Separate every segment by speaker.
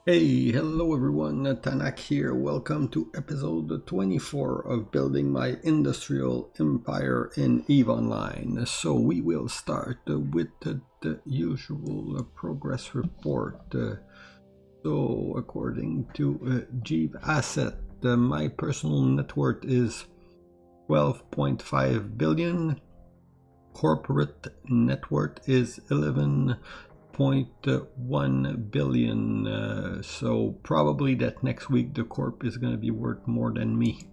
Speaker 1: Hey, hello everyone, Tanak here. Welcome to episode 24 of Building My Industrial Empire in EVE Online. So we will start with the usual progress report. So according to Jeep Asset, my personal net worth is 12.5 billion. Corporate net worth is 11.1 billion. So probably that next week the corp is going to be worth more than me.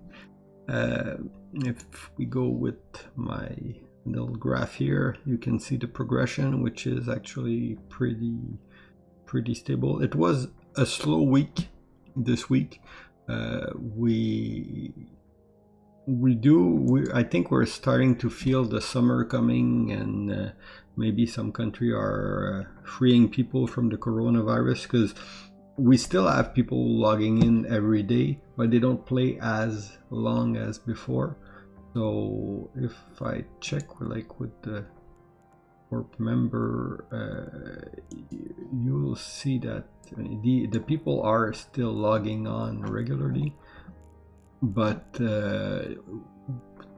Speaker 1: If we go with my little graph here, you can see the progression, which is actually pretty stable. It was a slow week this week. I think we're starting to feel the summer coming, and maybe some country are freeing people from the coronavirus, because we still have people logging in every day, but they don't play as long as before. So if I check like with the corp member, you'll see that the people are still logging on regularly, but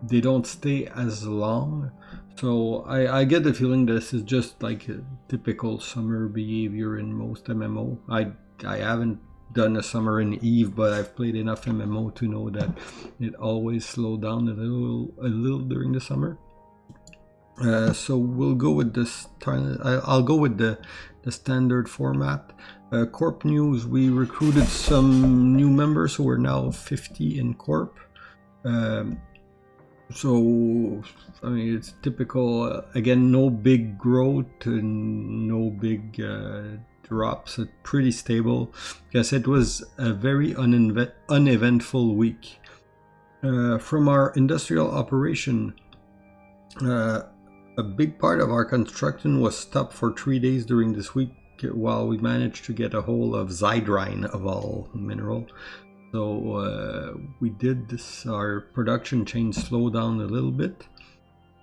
Speaker 1: they don't stay as long. So I get the feeling this is just like a typical summer behavior in most MMO. I haven't done a summer in EVE, but I've played enough MMO to know that it always slowed down a little during the summer. So we'll go with this. I'll go with the standard format. Corp news, we recruited some new members, so we're now 50 in Corp. So, I mean, it's typical. Again, no big growth and no big drops. It's pretty stable. Yes, it was a very uneventful week. From our industrial operation, a big part of our construction was stopped for 3 days during this week while we managed to get a hold of Zydrine, of all mineral. So we did this, our production chain slowed down a little bit.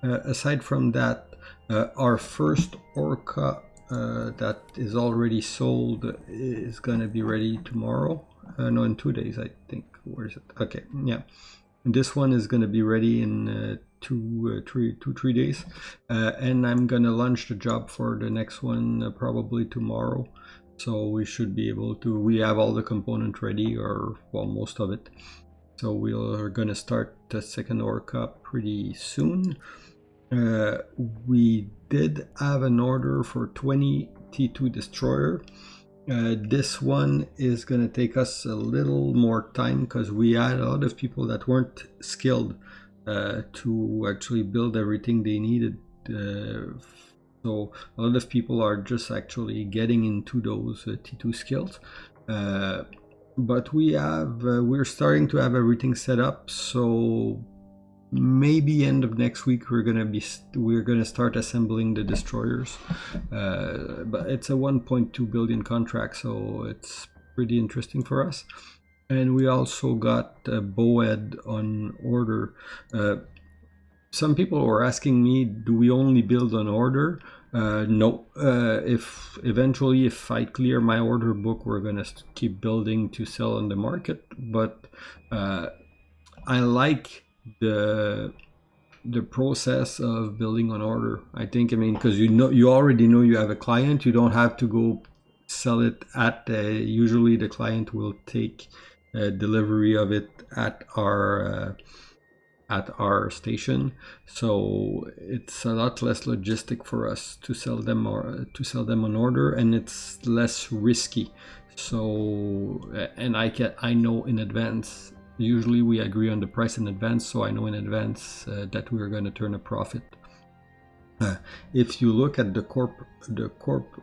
Speaker 1: Aside from that, our first Orca that is already sold is going to be ready tomorrow. No, in 2 days, I think. Where is it? Okay, yeah. This one is going to be ready in 3 days, and I'm gonna launch the job for the next one probably tomorrow. So we should be able to. We have all the component ready, or well, most of it. So we're gonna start the second Orca pretty soon. We did have an order for 20 T2 destroyer. This one is going to take us a little more time because we had a lot of people that weren't skilled to actually build everything they needed. So a lot of people are just actually getting into those T2 skills. But we're starting to have everything set up, so maybe end of next week we're gonna start assembling the destroyers. But it's a 1.2 billion contract, so it's pretty interesting for us. And we also got a bowhead on order. Some people were asking me, do we only build on order? No. If I clear my order book, we're gonna keep building to sell on the market. But I like the process of building on order. I mean, because you already know you have a client, you don't have to go sell it at usually the client will take delivery of it at our station, so it's a lot less logistic for us to sell them on order, and it's less risky. So and I know in advance. Usually we agree on the price in advance, so I know in advance that we're going to turn a profit. If you look at the corp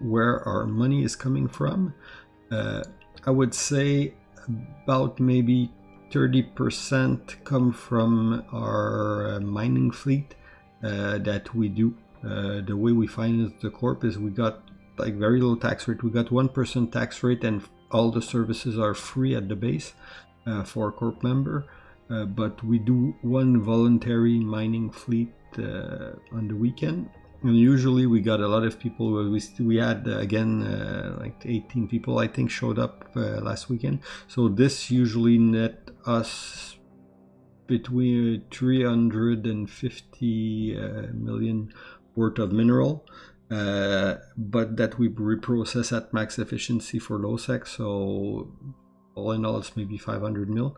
Speaker 1: where our money is coming from, I would say about maybe 30% come from our mining fleet that we do. The way we finance the corp is we got like very low tax rate. We got 1% tax rate, and all the services are free at the base for a corp member. But we do one voluntary mining fleet on the weekend. And usually we got a lot of people. We had again like 18 people I think showed up last weekend. So this usually net us between 350 million worth of mineral, but that we reprocess at max efficiency for low sec. So all in all, it's maybe 500 mil.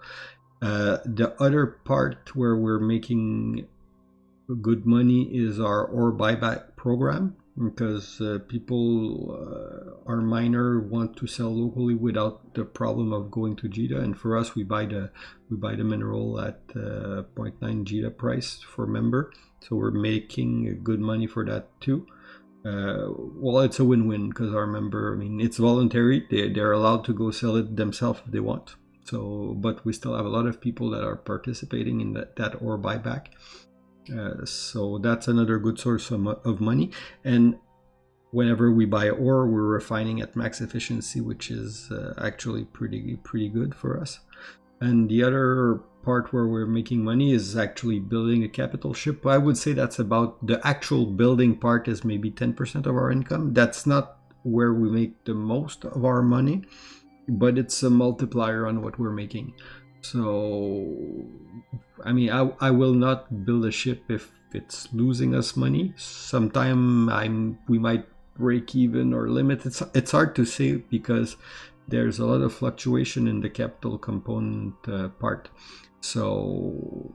Speaker 1: The other part where we're making good money is our ore buyback program, because people, our miner want to sell locally without the problem of going to JITA, and for us we buy the mineral at 0.9 JITA price for member, so we're making good money for that too. Well, it's a win-win because our member, I mean, it's voluntary, they're allowed to go sell it themselves if they want. So, but we still have a lot of people that are participating in that ore buyback. So that's another good source of money. And whenever we buy ore, we're refining at max efficiency, which is actually pretty good for us. And the other part where we're making money is actually building a capital ship. I would say that's about, the actual building part is maybe 10% of our income. That's not where we make the most of our money, but it's a multiplier on what we're making. So, I mean, I will not build a ship if it's losing us money. Sometime we might break even or limit. It's hard to say because there's a lot of fluctuation in the capital component part. So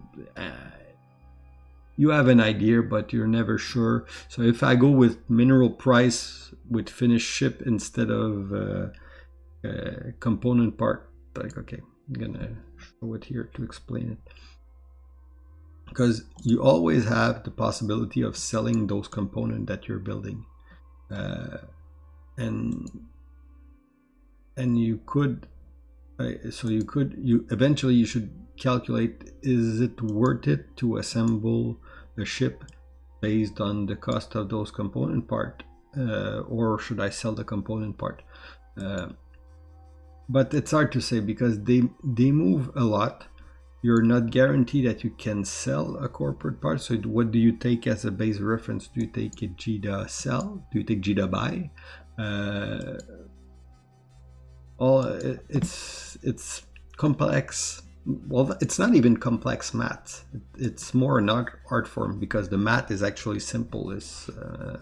Speaker 1: you have an idea, but you're never sure. So if I go with mineral price with finished ship instead of component part, like, okay, I'm gonna show it here to explain it, because you always have the possibility of selling those components that you're building, and you could, eventually you should calculate, is it worth it to assemble a ship based on the cost of those component part, or should I sell the component part? But it's hard to say because they move a lot. You're not guaranteed that you can sell a corporate part. So what do you take as a base reference? Do you take a JITA sell? Do you take JITA buy? It's complex. Well, it's not even complex math. It's more an art form, because the math is actually simple, is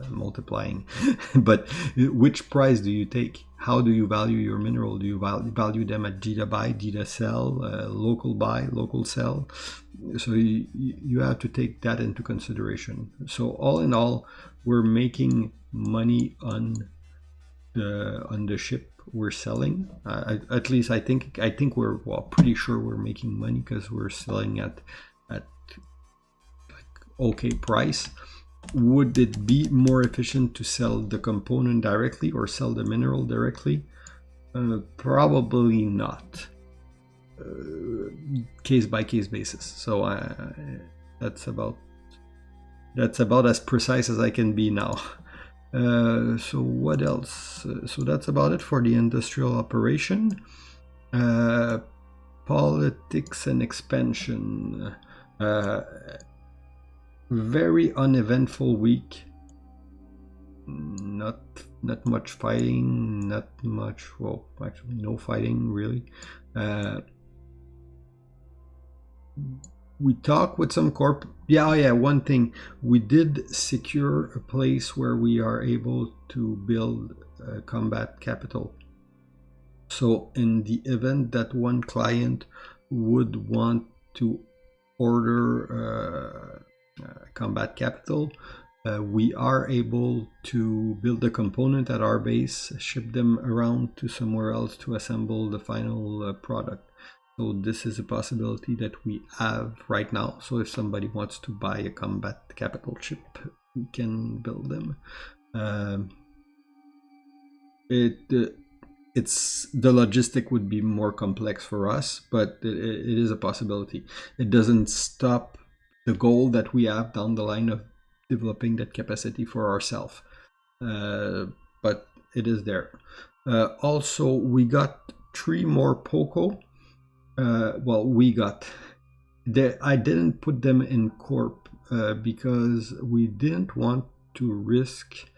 Speaker 1: multiplying. But which price do you take? How do you value your mineral? Do you value them at JITA buy, JITA sell, local buy, local sell? So you have to take that into consideration. So all in all, we're making money on the ship we're selling. At least I think we're pretty sure we're making money, because we're selling at like okay price. Would it be more efficient to sell the component directly or sell the mineral directly? Probably not. Case by case basis. So that's about as precise as I can be now. So what else? So that's about it for the industrial operation. Politics and expansion. Very uneventful week. Not much fighting. Not much. Well, actually, no fighting really. We talk with some corp. Yeah. One thing, we did secure a place where we are able to build combat capital. So in the event that one client would want to order combat capital, we are able to build a component at our base, ship them around to somewhere else to assemble the final product. So this is a possibility that we have right now. So if somebody wants to buy a combat capital chip, we can build them. It's the logistic would be more complex for us, but it is a possibility. It doesn't stop the goal that we have down the line of developing that capacity for ourselves, but it is there. Also, we got 3 more POCO. I didn't put them in corp because we didn't want to risk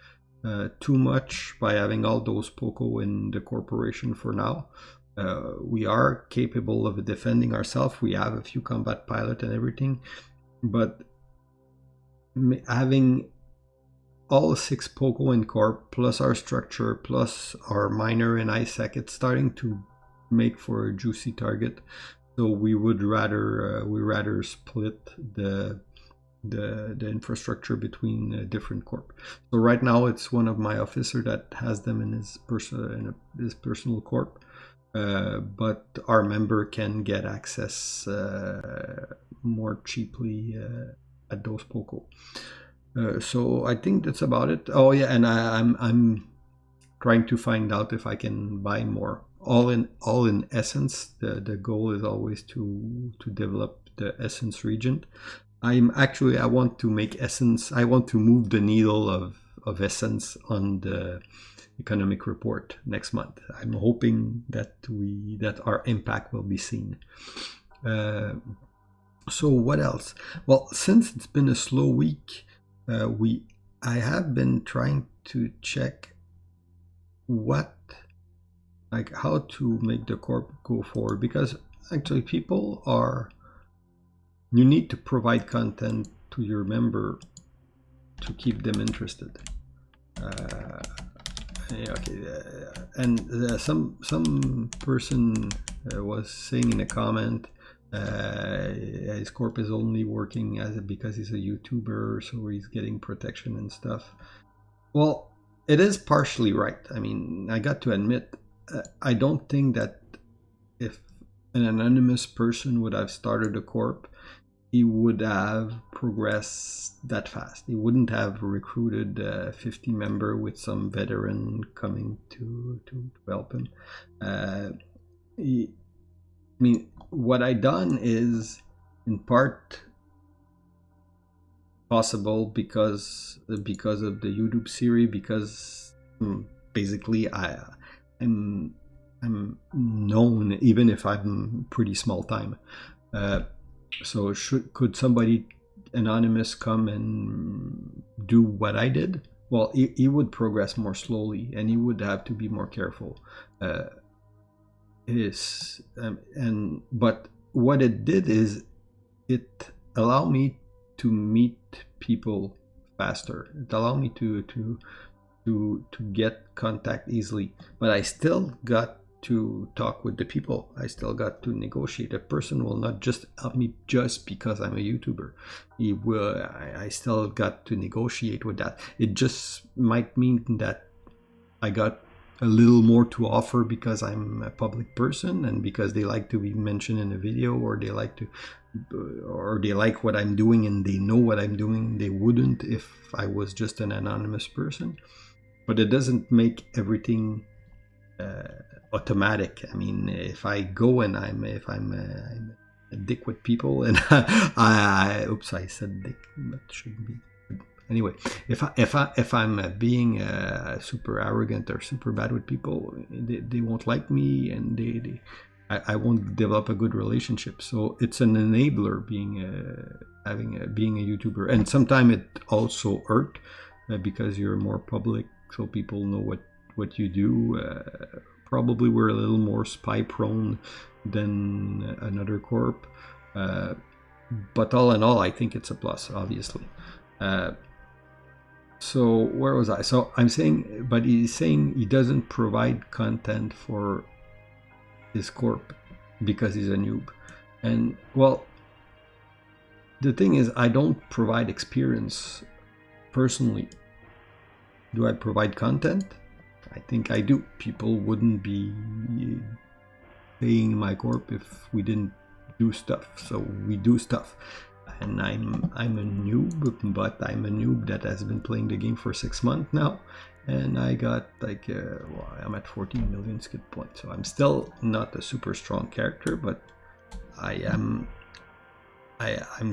Speaker 1: too much by having all those POCO in the corporation for now. We are capable of defending ourselves. We have a few combat pilot and everything, but having all 6 POCO in corp plus our structure plus our miner and ISAC, it's starting to make for a juicy target. So we would rather split the infrastructure between different corp. So right now it's one of my officer that has them in his personal corp, but our member can get access more cheaply at those POCO. So I think that's about it. Oh yeah, and I'm trying to find out if I can buy more. All in Essence, the goal is always to develop the Essence region. I want to make Essence. I want to move the needle of Essence on the economic report next month. I'm hoping that our impact will be seen. So what else? Well, since it's been a slow week, I have been trying to check how to make the corp go forward, because actually you need to provide content to your member to keep them interested. Some person was saying in a comment, his corp is only working because he's a YouTuber, so he's getting protection and stuff. Well, it is partially right. I mean, I got to admit, I don't think that if an anonymous person would have started a corp, he would have progressed that fast. He wouldn't have recruited a 50 member with some veteran coming to help him. What I done is in part possible because of the YouTube series, because basically I'm known even if I'm pretty small time. So could somebody anonymous come and do what I did? Well, he would progress more slowly, and he would have to be more careful. But what it did is it allowed me to meet people faster. It allowed me to get contact easily. But I still got to talk with the people. I still got to negotiate. A person will not just help me just because I'm a YouTuber. I still got to negotiate with that. It just might mean that I got a little more to offer because I'm a public person and because they like to be mentioned in a video, or they like what I'm doing and they know what I'm doing. They wouldn't if I was just an anonymous person. But it doesn't make everything automatic. I mean, if I go and I'm a dick with people, and I said dick, but shouldn't be. Anyway, if I'm being super arrogant or super bad with people, they won't like me, and I won't develop a good relationship. So it's an enabler being a YouTuber, and sometimes it also hurt because you're more public, so people know what you do. Probably we're a little more spy prone than another corp, but all in all, I think it's a plus, obviously. So where was I? So I'm saying, but he's saying he doesn't provide content for his corp because he's a noob. And well, the thing is, I don't provide experience personally. Do I provide content? I think I do. People wouldn't be paying my corp if we didn't do stuff. So we do stuff. And I'm a noob, but I'm a noob that has been playing the game for 6 months now. And I got I'm at 14 million skill points. So I'm still not a super strong character, but I'm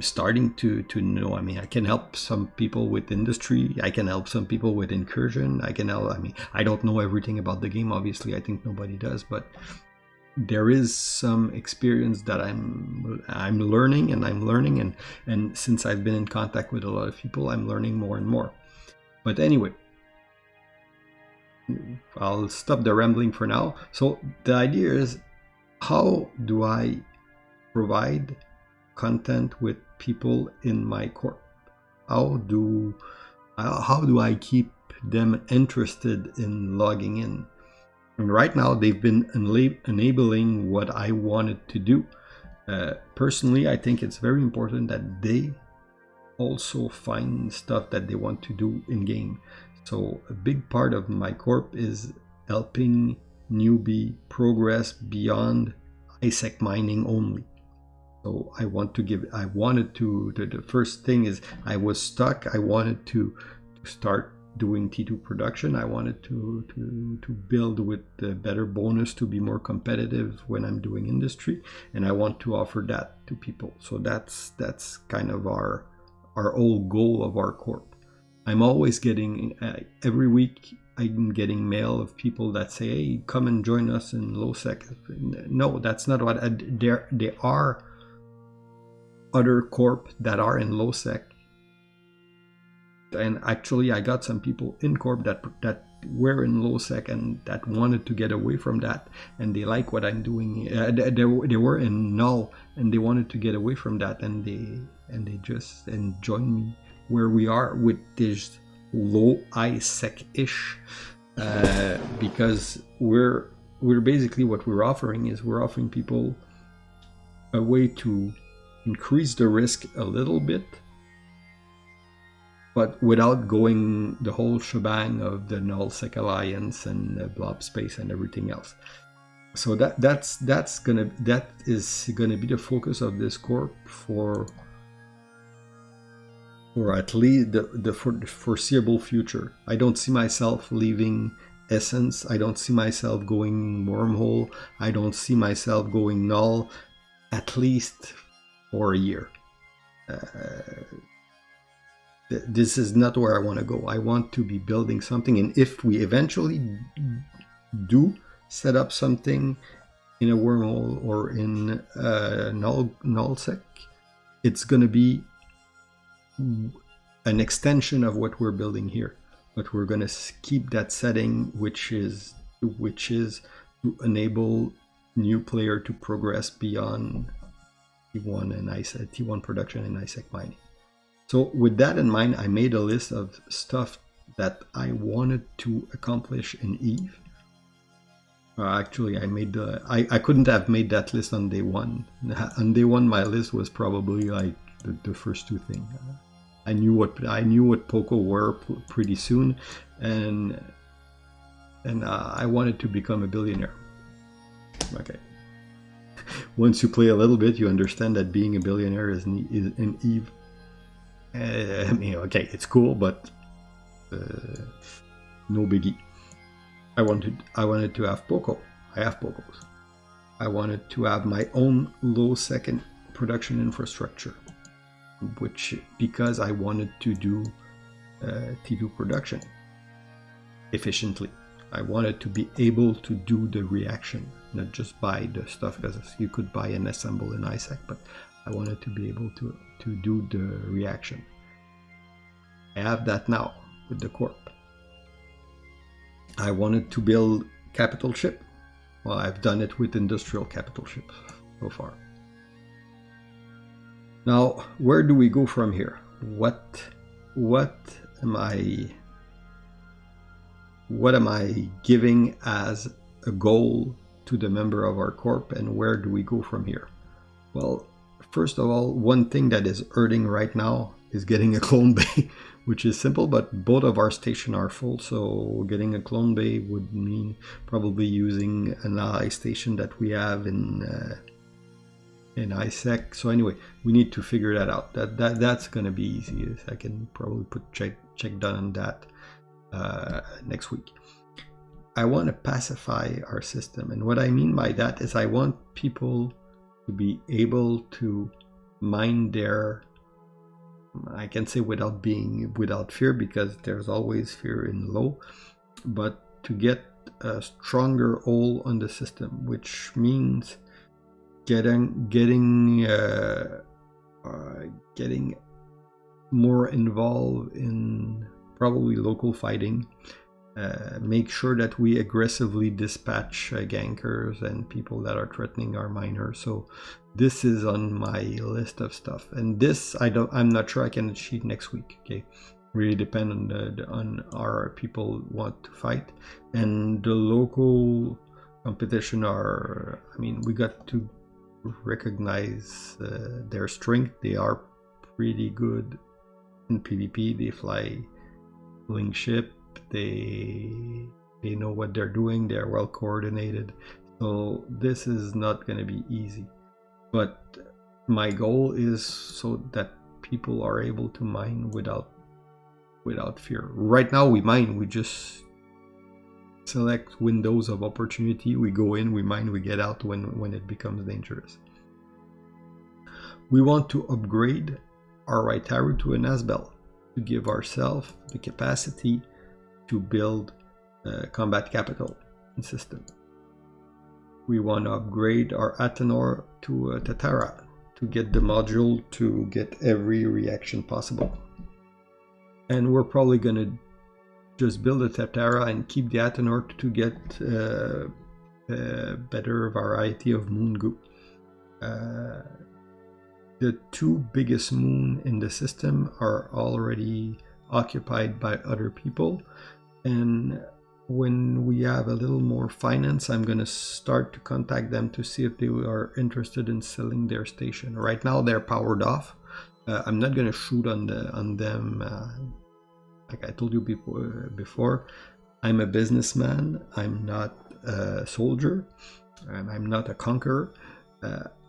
Speaker 1: starting to know. I mean, I can help some people with industry. I can help some people with incursion. I don't know everything about the game. Obviously, I think nobody does, but there is some experience that I'm learning, and since I've been in contact with a lot of people, I'm learning more and more. But anyway, I'll stop the rambling for now. So the idea is, how do I provide content with people in my corp? How do I keep them interested in logging in? And right now they've been enabling what I wanted to do. Personally, I think it's very important that they also find stuff that they want to do in game. So a big part of my corp is helping newbie progress beyond ISEC mining only. So the first thing is, I was stuck. I wanted to start doing T2 production. I wanted to build with the better bonus to be more competitive when I'm doing industry, and I want to offer that to people. So that's kind of our whole goal of our corp. I'm always getting every week I'm getting mail of people that say, hey, come and join us in low sec. No, that's not what there are other corp that are in low sec, and actually I got some people in corp that were in low sec and that wanted to get away from that, and they like what I'm doing. They were in null and they wanted to get away from that, and they just joined me where we are with this low ISEC-ish, because we're basically, what we're offering people a way to increase the risk a little bit, but without going the whole shebang of the null-sec alliance and the blob space and everything else. So that is gonna be the focus of this corp for at least the foreseeable future. I don't see myself leaving Essence. I don't see myself going wormhole. I don't see myself going null, at least for a year. This is not where I want to go. I want to be building something, and if we eventually do set up something in a wormhole or in nullsec, it's going to be an extension of what we're building here, but we're going to keep that setting, which is to enable new player to progress beyond T1 and T1 production and ISEC mining. So with that in mind, I made a list of stuff that I wanted to accomplish in Eve. Actually, I couldn't have made that list on day one. On day one, my list was probably like the first two things. I knew what Poco were pretty soon, and I wanted to become a billionaire. Okay. Once you play a little bit, you understand that being a billionaire is in Eve. I mean, okay, it's cool, but no biggie. I wanted to have Poco. I have Pocos. I wanted to have my own low second production infrastructure, because I wanted to do T2 production efficiently. I wanted to be able to do the reaction, not just buy the stuff, because you could buy and assemble in ISEC, but I wanted to be able to do the reaction. I have that now with the corp. I wanted to build capital ship. Well, I've done it with industrial capital ships so far. Now, where do we go from here? What am I giving as a goal to the member of our corp, and where do we go from here? Well, first of all, one thing that is hurting right now is getting a clone bay, which is simple, but both of our stations are full, so getting a clone bay would mean probably using an ally station that we have in ISEC. So anyway, we need to figure that out. That's going to be easy. I can probably put check done on that next week. I want to pacify our system, and what I mean by that is I want people to be able to mine their, I can say without fear, because there's always fear in low, but to get a stronger hold on the system, which means getting more involved in probably local fighting. Make sure that we aggressively dispatch gankers and people that are threatening our miners. So this is on my list of stuff, and this I'm not sure I can achieve next week. Okay, really depend on our people want to fight, and the local competition are. I mean, we got to recognize their strength. They are pretty good in PvP. They fly link ship. They know what they're doing. They're well coordinated. So this is not going to be easy. But my goal is so that people are able to mine without fear. Right now we mine. We just select windows of opportunity. We go in, we mine, we get out when it becomes dangerous. We want to upgrade our Raitaru to an Asbel to give ourselves the capacity to build a combat capital system. We want to upgrade our Athanor to a Tatara to get the module to get every reaction possible. And we're probably going to just build a Tatara and keep the Athanor to get a better variety of moon goo. The two biggest moon in the system are already occupied by other people, and when we have a little more finance, I'm going to start to contact them to see if they are interested in selling their station. Right now they're powered off. I'm not going to shoot on them. Like I told you before, I'm a businessman. I'm not a soldier, and I'm not a conqueror.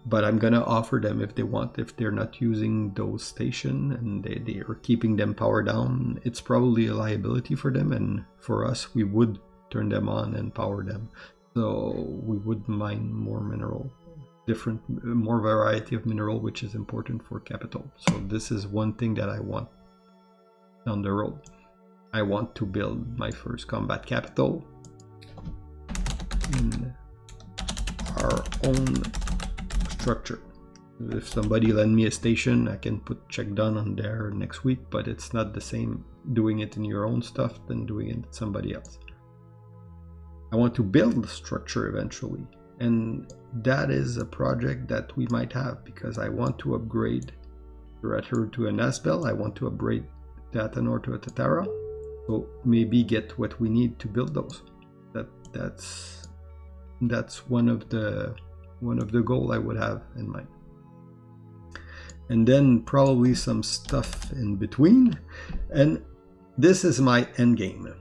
Speaker 1: But I'm gonna offer them if they want. If they're not using those stations and they are keeping them powered down, it's probably a liability for them, and for us we would turn them on and power them. So we would mine more mineral, more variety of mineral, which is important for capital. So this is one thing that I want down the road. I want to build my first combat capital in our own structure. If somebody lend me a station, I can put check done on there next week, but it's not the same doing it in your own stuff than doing it with somebody else. I want to build the structure eventually, and that is a project that we might have, because I want to upgrade the Raitaru to an Asbel. I want to upgrade the Athanor to a Tatara, so maybe get what we need to build those. That's one of the goal I would have in mind. And then probably some stuff in between, and this is my end game.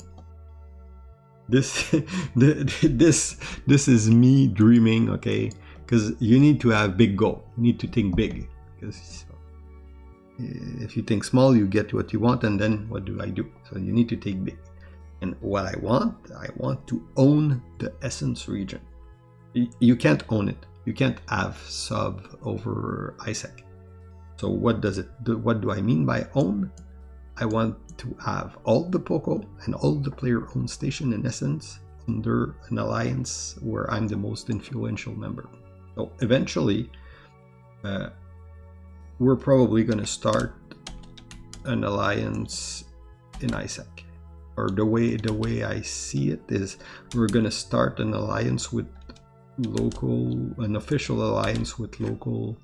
Speaker 1: This is me dreaming, okay? Because you need to have big goal. You need to think big, because if you think small, you get what you want, and then what do I do? So you need to think big. And what I want to own the Essence region. You can't own it. You can't have sub over ISEC. So what do I mean by own? I want to have all the POCO and all the player-owned station in Essence under an alliance where I'm the most influential member. So eventually, we're probably going to start an alliance in ISEC. Or the way I see it is, we're going to start an alliance with an official alliance with local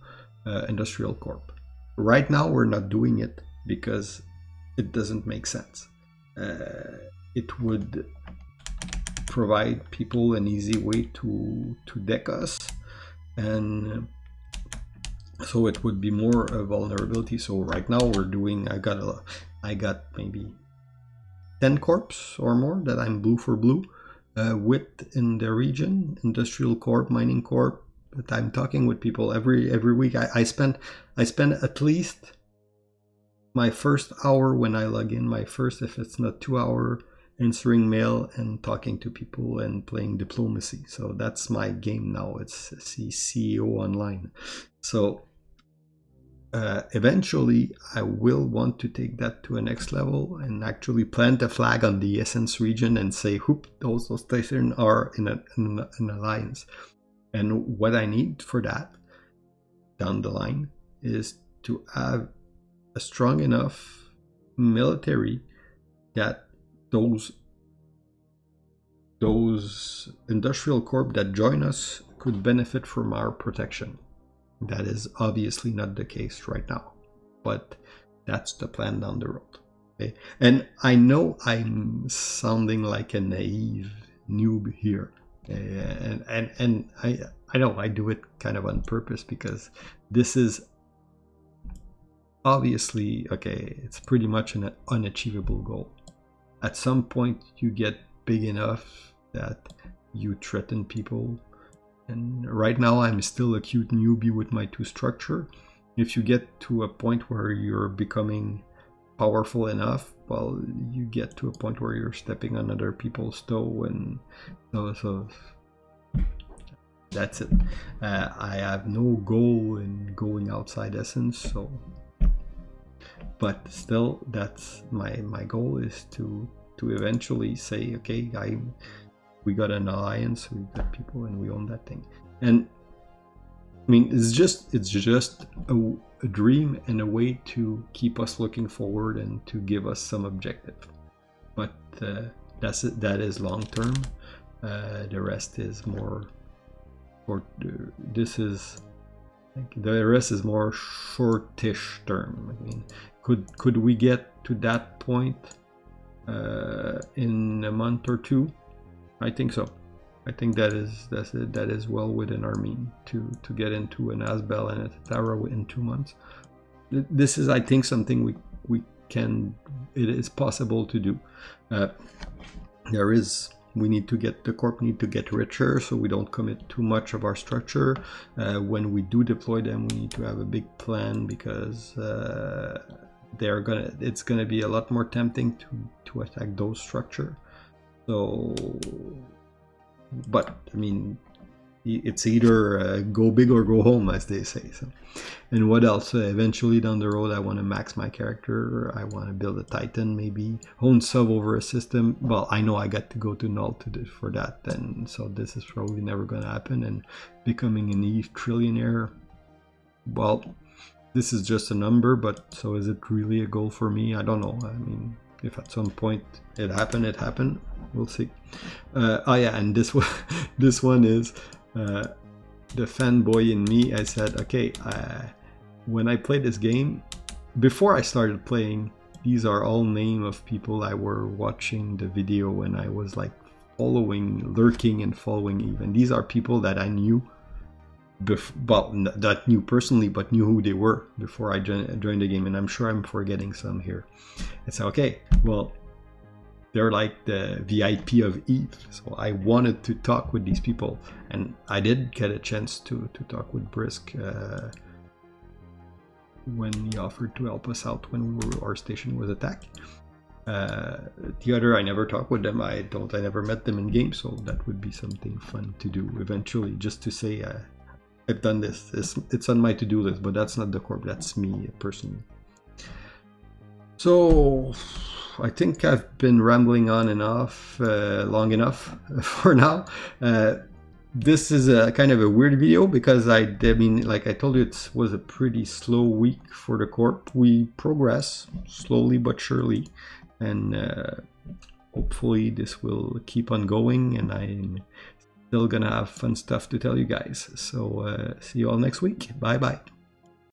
Speaker 1: industrial corp. Right now we're not doing it because it doesn't make sense. It would provide people an easy way to deck us, and so it would be more a vulnerability. So right now we're doing, I got maybe 10 corps or more that I'm blue for blue with in the region, industrial corp, mining corp. But I'm talking with people every week. I spend at least my first hour when I log in, if it's not 2 hour, answering mail and talking to people and playing diplomacy. So that's my game now. It's CEO online. So eventually I will want to take that to a next level and actually plant a flag on the Essence region and say, whoop, those stations are in an alliance. And what I need for that down the line is to have a strong enough military that those industrial corp that join us could benefit from our protection. That is obviously not the case right now, but that's the plan down the road. Okay? And I know I'm sounding like a naive noob here, and I know I do it kind of on purpose, because this is obviously, okay, it's pretty much an unachievable goal. At some point you get big enough that you threaten people, and right now I'm still a cute newbie with my 2 structure. If you get to a point where you're becoming powerful enough, well, you get to a point where you're stepping on other people's toe, and so that's it. I have no goal in going outside Essence, so, but still, that's my goal, is to eventually say, okay, we got an alliance, we got people, and we own that thing. And I mean, it's just a dream and a way to keep us looking forward and to give us some objective. But that's it. That is long term. The rest is more, or this is, the rest is more shortish term. I mean, could we get to that point in a month or 2? I think so. I think that is well within our mean to get into an Asbel and a Taro in 2 months. This is, I think, something we can. It is possible to do. We need to get, the corp need to get richer, so we don't commit too much of our structure. When we do deploy them, we need to have a big plan, because it's gonna be a lot more tempting to attack those structure. So, but I mean, it's either go big or go home, as they say. So, and what else? Eventually down the road, I want to max my character. I want to build a Titan, maybe own sub over a system. Well, I know I got to go to null for that, and so this is probably never going to happen. And becoming an ETH trillionaire, well, this is just a number, but so is it really a goal for me? I don't know. I mean, if at some point it happened. We'll see. Oh yeah, and this one is the fanboy in me. I said, okay, when I play this game, before I started playing, these are all name of people I were watching the video when I was like lurking and following even. These are people that I knew, well, not knew personally, but knew who they were before I joined the game, and I'm sure I'm forgetting some here. It's okay, well, they're like the VIP of ETH, so I wanted to talk with these people, and I did get a chance to talk with Brisk when he offered to help us out when our station was attacked. The other, I never talked with them. I never met them in game, so that would be something fun to do eventually, just to say I've done this. It's on my to-do list, but that's not the corp, that's me personally. So I think I've been rambling on and off long enough for now. This is a kind of a weird video, because I mean, like I told you, it was a pretty slow week for the corp. We progress slowly but surely, and hopefully this will keep on going, and I'm still gonna have fun stuff to tell you guys. So see you all next week. Bye bye.